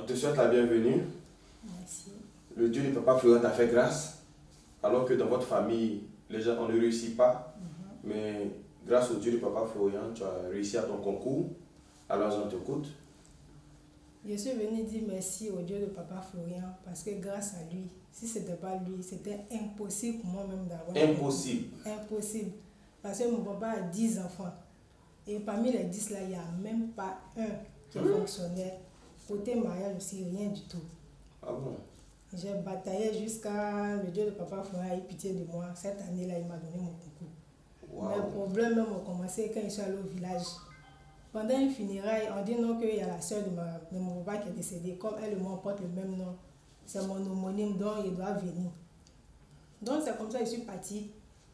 te souhaite la bienvenue. Merci. Le Dieu de Papa Florent t'a fait grâce, alors que dans votre famille, les gens, on ne réussit pas. Mais grâce au Dieu de Papa Florent, tu as réussi à ton concours. Alors on t'écoute. Je suis venue dire merci au Dieu de Papa Florent parce que grâce à lui, si ce n'était pas lui, c'était impossible pour moi-même d'avoir. Impossible. Impossible. Parce que mon papa a 10 enfants. Et parmi les 10 là, il n'y a même pas un qui fonctionnait. Côté mariage aussi, rien du tout. Ah bon? J'ai bataillé jusqu'à le Dieu de Papa Florent a eu pitié de moi. Cette année-là, il m'a donné mon concours. Wow. Les problèmes même ont commencé quand je suis allée au village. Pendant une funéraille, on dit non qu'il y a la soeur de mon papa qui est décédée. Comme elle et moi portent le même nom, c'est mon homonyme, donc il doit venir. Donc c'est comme ça que je suis partie.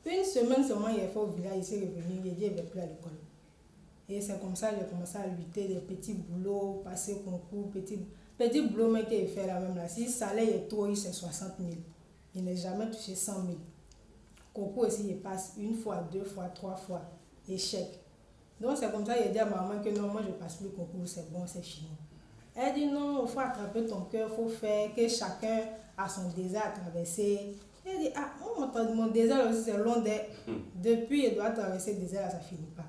Une semaine seulement, il est fait au village, il s'est revenu, il a dit qu'il ne va plus à l'école. Et c'est comme ça que j'ai commencé à lutter, des petits boulots, passer au concours, petits boulots mais qu'il fait là même là. Si le salaire est trop, c'est 60 000. Il n'a jamais touché 100 000. Concours aussi, il passe une fois, deux fois, trois fois. Échec. Donc c'est comme ça qu'il a dit à maman que non, moi je ne passe plus le concours, c'est bon, c'est fini. Elle dit non, il faut attraper ton cœur, il faut faire que chacun a son désert à traverser. Elle dit ah, mon désert aussi c'est long. Depuis, il doit traverser le désert, là, ça ne finit pas.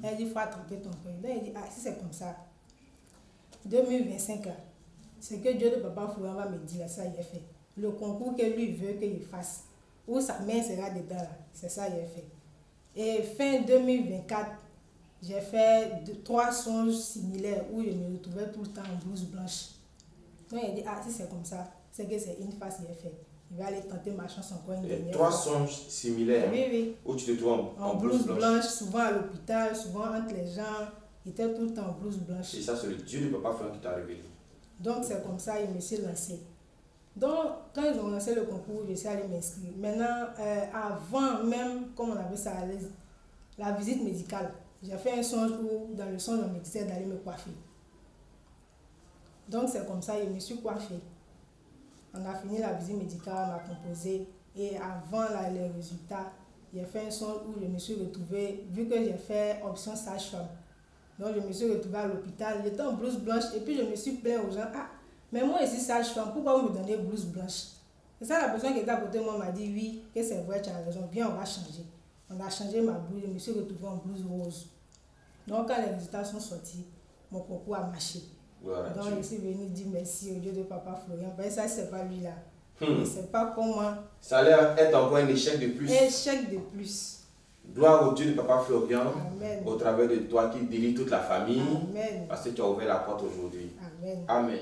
Elle dit il faut attraper ton cœur. Donc elle dit ah, si c'est comme ça, 2025 là, c'est que Dieu de Papa Florent va me dire, ça il est fait. Le concours que lui veut qu'il fasse, où sa main sera dedans là, c'est ça il est fait. Et fin 2024, j'ai fait 3 songes similaires où je me retrouvais tout le temps en blouse blanche. Donc il dit, ah si c'est comme ça, c'est que c'est une face il est fait. Il va aller tenter ma chance encore une dernière fois. 3 songes similaires. Oui, oui. Où tu te trouves En blouse blanche, souvent à l'hôpital, souvent entre les gens. Il était tout le temps en blouse blanche. Et ça, c'est le Dieu de Papa Florent qui t'a révélé. Donc c'est comme ça, je me suis lancée. Donc quand ils ont lancé le concours, je suis allée m'inscrire. Maintenant, avant même, comme on appelle ça, la visite médicale, j'ai fait un songe où, dans le songe, on me disait d'aller me coiffer. Donc c'est comme ça, je me suis coiffée. On a fini la visite médicale, on a composé. Et avant les résultats, j'ai fait un songe où je me suis retrouvée, vu que j'ai fait option sage-femme. Donc je me suis retrouvée à l'hôpital, j'étais en blouse blanche et puis je me suis plaint aux gens, ah, mais moi ici sage-femme, pourquoi vous me donnez blouse blanche? Et ça, la personne qui était à côté de moi m'a dit, oui, que c'est vrai, tu as raison, bien on va changer. On a changé ma blouse, je me suis retrouvée en blouse rose. Donc quand les résultats sont sortis, mon concours a marché. Voilà, donc Dieu. je suis venue dire merci au Dieu de Papa Florent. Ben, ça, c'est pas lui là. C'est pas comment. Ça a l'air être encore un échec de plus. Échec de plus. Gloire au Dieu de Papa Florent, Amen. au travers de toi qui délivre toute la famille, Amen. parce que tu as ouvert la porte aujourd'hui. Amen. Amen.